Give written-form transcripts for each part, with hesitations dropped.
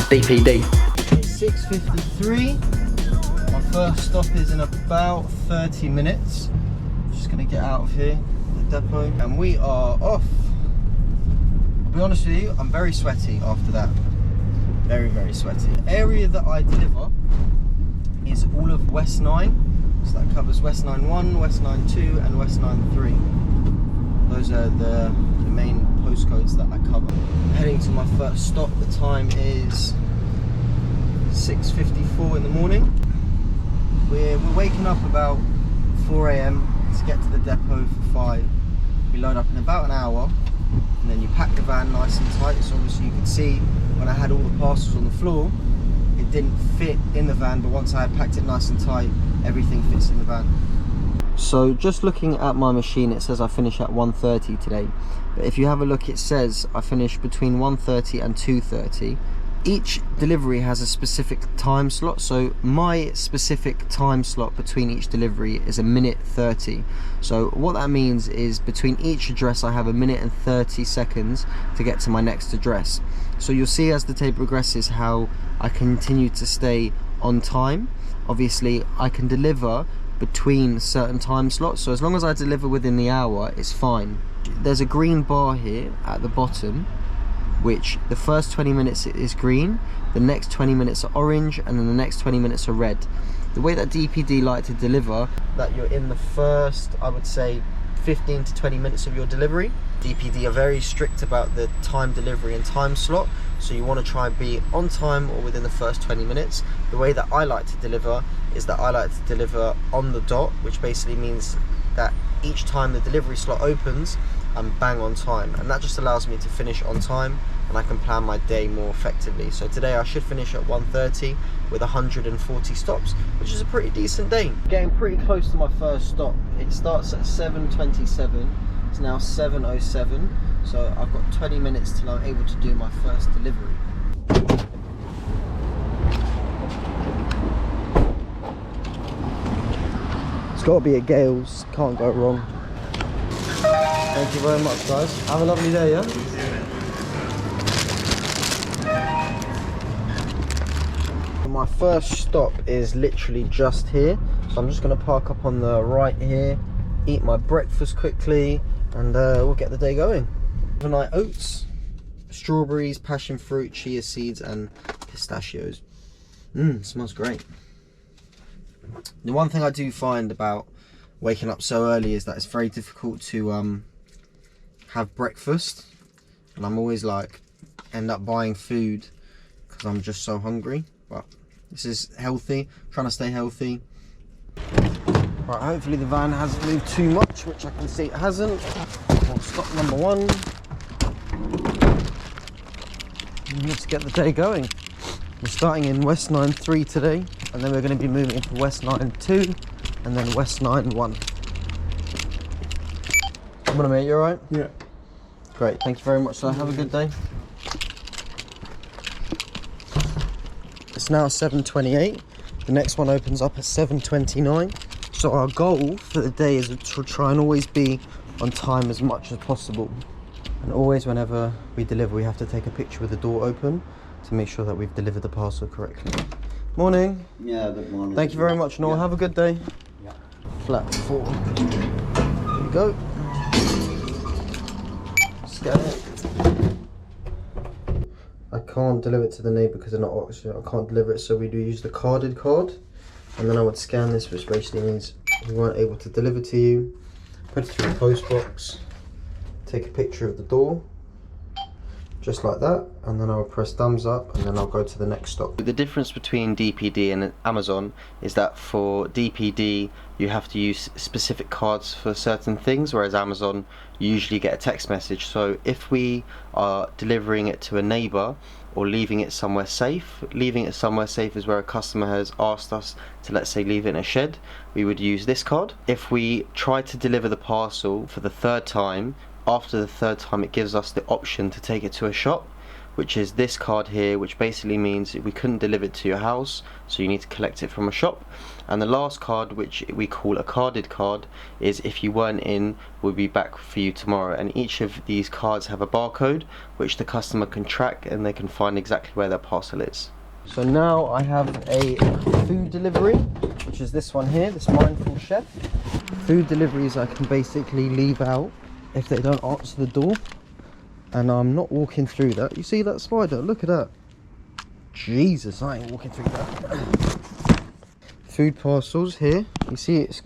DPD. It's 6:53. My first stop is in about 30 minutes. Just gonna get out of here, the depot, and we are off. I'll be honest with you, I'm very sweaty after that. Very, very sweaty. The area that I deliver is all of West 9. So that covers West 9-1, West 9-2 and West 9-3. Those are the main postcodes that I cover. I'm heading to my first stop. The time is 6:54 in the morning. We're waking up about 4 AM to get to the depot for 5. We load up in about an hour, and then you pack the van nice and tight. So obviously you could see when I had all the parcels on the floor, it didn't fit in the van, but once I had packed it nice and tight, everything fits in the van. So just looking at my machine, it says I finish at 1:30 today, but if you have a look, it says I finish between 1:30 and 2:30. Each delivery has a specific time slot, so my specific time slot between each delivery is 1:30. So what that means is between each address I have 1:30 to get to my next address. So you'll see as the day progresses how I continue to stay on time. Obviously I can deliver between certain time slots, so as long as I deliver within the hour, it's fine. There's a green bar here at the bottom, which the first 20 minutes is green, the next 20 minutes are orange, and then the next 20 minutes are red. The way that DPD like to deliver, that you're in the first, I would say, 15 to 20 minutes of your delivery. DPD are very strict about the time delivery and time slot, so you want to try and be on time or within the first 20 minutes. The way that I like to deliver is that I like to deliver on the dot, which basically means that each time the delivery slot opens, I'm bang on time, and that just allows me to finish on time, and I can plan my day more effectively. So today I should finish at 1:30 with 140 stops, which is a pretty decent day. Getting pretty close to my first stop. It starts at 7:27, it's now 7:07, so I've got 20 minutes till I'm able to do my first delivery. It's got to be at Gales, can't go wrong. Thank you very much, guys. Have a lovely day, yeah? My first stop is literally just here, so I'm just going to park up on the right here, eat my breakfast quickly, and we'll get the day going. Overnight oats, strawberries, passion fruit, chia seeds, and pistachios. Smells great. The one thing I do find about waking up so early is that it's very difficult to have breakfast, and I'm always like end up buying food because I'm just so hungry. But this is healthy, I'm trying to stay healthy. Right, hopefully the van hasn't moved too much, which I can see it hasn't. Well, stop number 1. Let's get the day going. We're starting in West 9-3 today, and then we're going to be moving into West 9-2 and then West 9-1. Come on, mate, you alright? Yeah. Great, thank you very much, sir. Have a good day. It's now 7:28. The next one opens up at 7:29. So our goal for the day is to try and always be on time as much as possible. And always whenever we deliver, we have to take a picture with the door open to make sure that we've delivered the parcel correctly. Morning. Yeah, good morning. Thank you very much, Noel. Yeah. Have a good day. Yeah. Flat 4. There you go. Scan it. I can't deliver it to the neighbour because they're not Oxford. I can't deliver it, so we do use the carded card. And then I would scan this, which basically means we weren't able to deliver to you. Put it through the post box. Take a picture of the door. Just like that, and then I'll press thumbs up, and then I'll go to the next stop. The difference between DPD and Amazon is that for DPD you have to use specific cards for certain things, whereas Amazon you usually get a text message. So if we are delivering it to a neighbour or leaving it somewhere safe is where a customer has asked us to, let's say, leave it in a shed, we would use this card. If we try to deliver the parcel for the 3rd time, after the 3rd time it gives us the option to take it to a shop, which is this card here, which basically means we couldn't deliver it to your house, so you need to collect it from a shop. And the last card, which we call a carded card, is if you weren't in, we'll be back for you tomorrow. And each of these cards have a barcode which the customer can track, and they can find exactly where their parcel is. So now I have a food delivery, which is this one here, this Mindful Chef. Food deliveries I can basically leave out if they don't answer the door, and I'm not walking through that. You see that spider? Look at that. Jesus, I ain't walking through that. Food parcels here, you see it's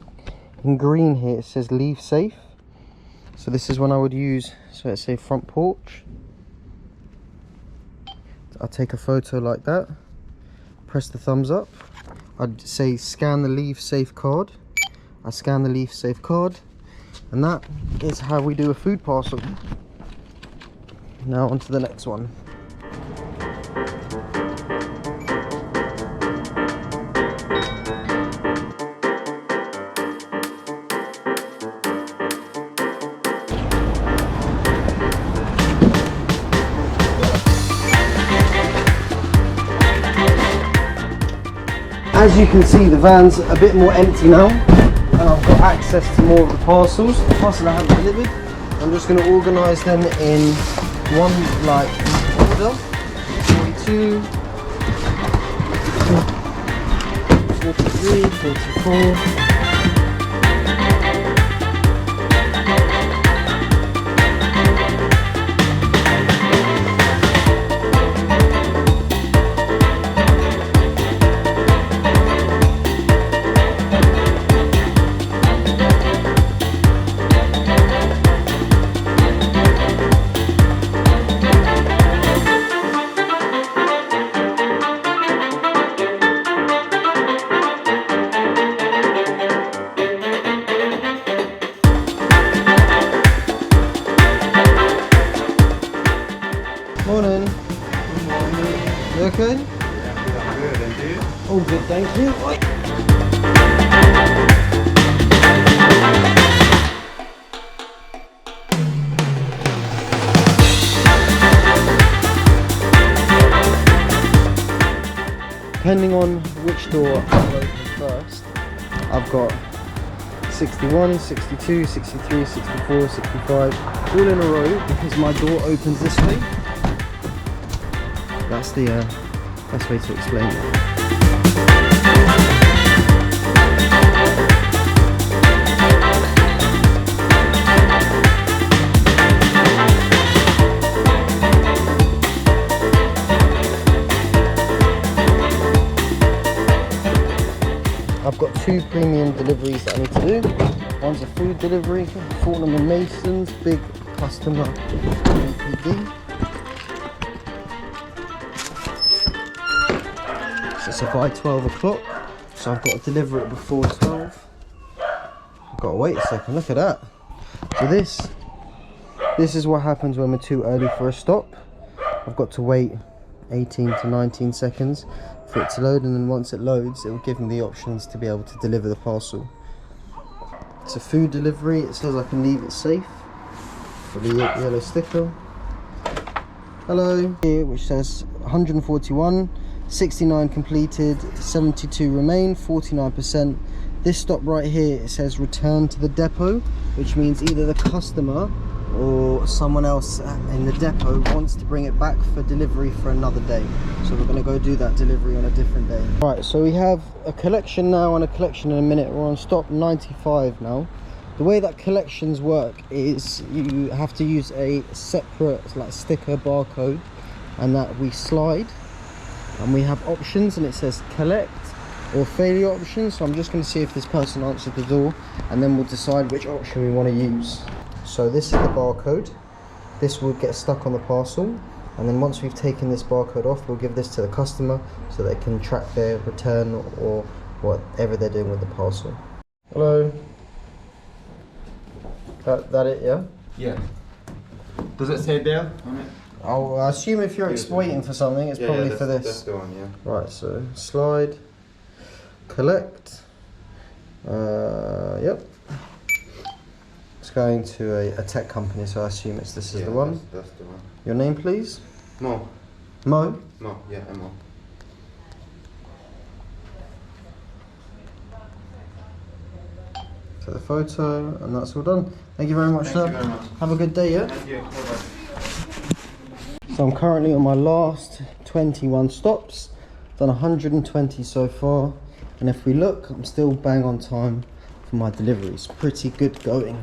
in green here, it says leave safe. So this is when I would use, so let's say front porch. I'll take a photo like that, press the thumbs up. I'd say scan the leave safe card. I scan the leave safe card, and that is how we do a food parcel. Now on to the next one. As you can see, the van's a bit more empty now, and I've got access to more of the parcels. The parcels I haven't delivered, I'm just going to organise them in one order. 42, 43, 44. Morning. Good morning. You okay? Yeah, I'm good. And you? All good, thank you. Oi. Depending on which door I'll open first, I've got 61, 62, 63, 64, 65, all in a row because my door opens this way. That's the best way to explain it. I've got two premium deliveries that I need to do. One's a food delivery, Fortnum and Mason's, big customer, DPD. So it's by 12 o'clock, so I've got to deliver it before 12. I've got to wait a second, look at that. So this is what happens when we're too early for a stop. I've got to wait 18 to 19 seconds for it to load, and then once it loads, it will give me the options to be able to deliver the parcel. It's a food delivery, it says I can leave it safe for the yellow sticker. Hello, here which says 141, 69 completed, 72 remain, 49%. This stop right here, it says return to the depot, which means either the customer or someone else in the depot wants to bring it back for delivery for another day. So we're going to go do that delivery on a different day. Right, so we have a collection now and a collection in a minute. We're on stop 95 now. The way that collections work is you have to use a separate sticker barcode, and that we slide, and we have options, and it says collect or failure options. So I'm just going to see if this person answered the door, and then we'll decide which option we want to use. So this is the barcode. This will get stuck on the parcel, and then once we've taken this barcode off, we'll give this to the customer so they can track their return or whatever they're doing with the parcel. Hello. That it, yeah? Yeah. Does it say there on it? I'll assume if you're waiting for something, it's probably for this. That's the one, yeah. Right, so slide, collect. Yep. It's going to a tech company, so I assume this is the one. That's the one. Your name, please? Mo. Mo? Mo, yeah, Mo. Take the photo, and that's all done. Thank you very much, Thank sir. you very much. Have a good day, yeah? Thank you. Bye-bye. So I'm currently on my last 21 stops. Done 120 so far. And if we look, I'm still bang on time for my deliveries. Pretty good going.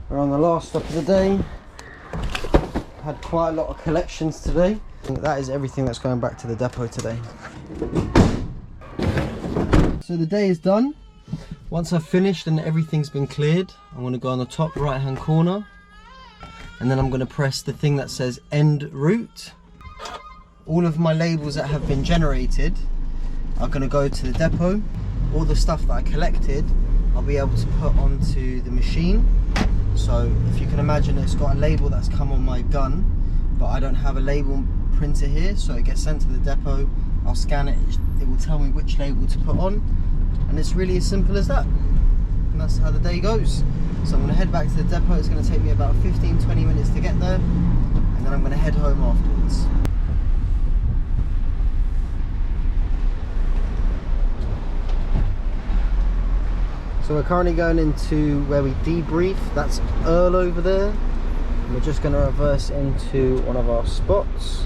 We're on the last stop of the day. Had quite a lot of collections today. I think that is everything that's going back to the depot today. So the day is done. Once I've finished and everything's been cleared, I'm going to go on the top right hand corner, and then I'm going to press the thing that says end route. All of my labels that have been generated are going to go to the depot. All the stuff that I collected I'll be able to put onto the machine. So if you can imagine, it's got a label that's come on my gun, but I don't have a label printer here, so it gets sent to the depot. I'll scan it, it will tell me which label to put on, and it's really as simple as that. And that's how the day goes. So I'm going to head back to the depot. It's going to take me about 15-20 minutes to get there, and then I'm going to head home afterwards. So we're currently going into where we debrief. That's Earl over there. And we're just going to reverse into one of our spots.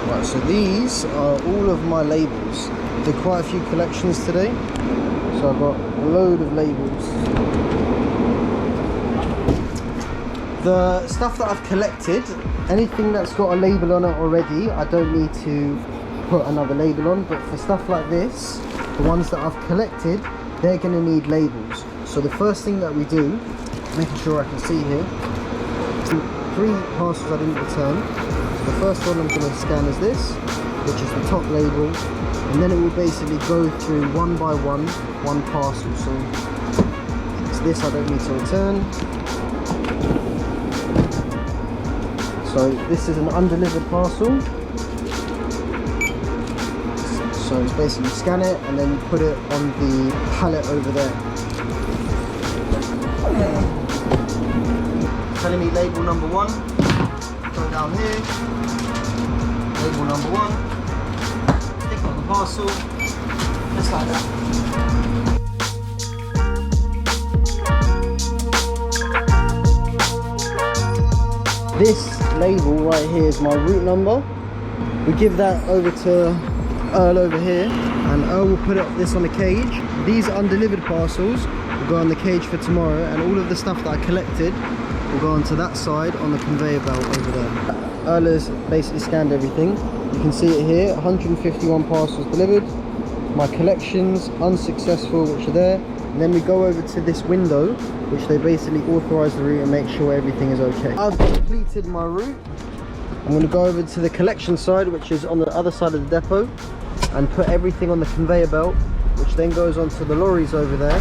Right, so these are all of my labels. Did quite a few collections today. So I've got a load of labels. The stuff that I've collected, anything that's got a label on it already, I don't need to put another label on. But for stuff like this, the ones that I've collected, they're going to need labels. So the first thing that we do, making sure I can see here, 3 parcels I didn't return. So the first one I'm going to scan is this, which is the top label, and then it will basically go through one by one parcel. So it's this I don't need to return. So this is an undelivered parcel. So it's basically scan it and then you put it on the pallet over there. Telling me label number 1. Go down here. Label number 1. Stick it on the parcel. Just like that. This label right here is my route number. We give that over to Earl over here, and Earl will put this on a cage. These undelivered parcels will go on the cage for tomorrow, and all of the stuff that I collected will go onto that side on the conveyor belt over there. Earl has basically scanned everything. You can see it here, 151 parcels delivered. My collections, unsuccessful, which are there. And then we go over to this window, which they basically authorize the route and make sure everything is okay. I've completed my route. I'm going to go over to the collection side, which is on the other side of the depot, and put everything on the conveyor belt, which then goes onto the lorries over there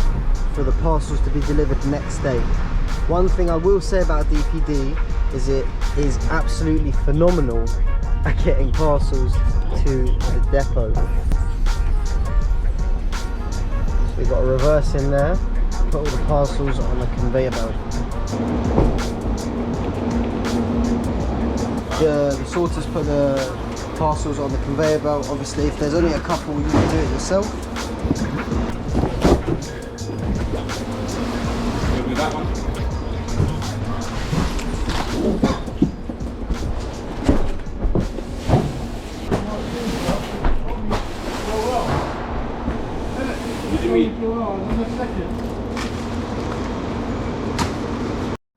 for the parcels to be delivered next day. One thing I will say about DPD is it is absolutely phenomenal at getting parcels to the depot. We've got a reverse in there, put all the parcels on the conveyor belt. The sorters put the parcels on the conveyor belt. Obviously, if there's only a couple, you can do it yourself. Good with that one.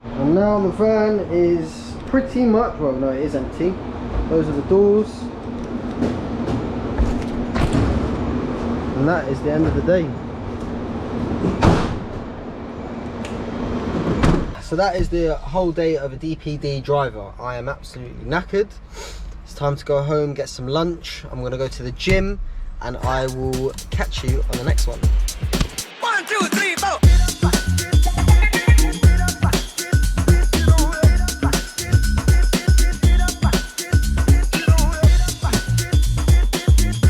And now the van is pretty much, well no, it is empty. Those are the doors. And that is the end of the day. So that is the whole day of a DPD driver. I am absolutely knackered. It's time to go home, get some lunch. I'm gonna go to the gym, and I will catch you on the next one. 1, 2, 3.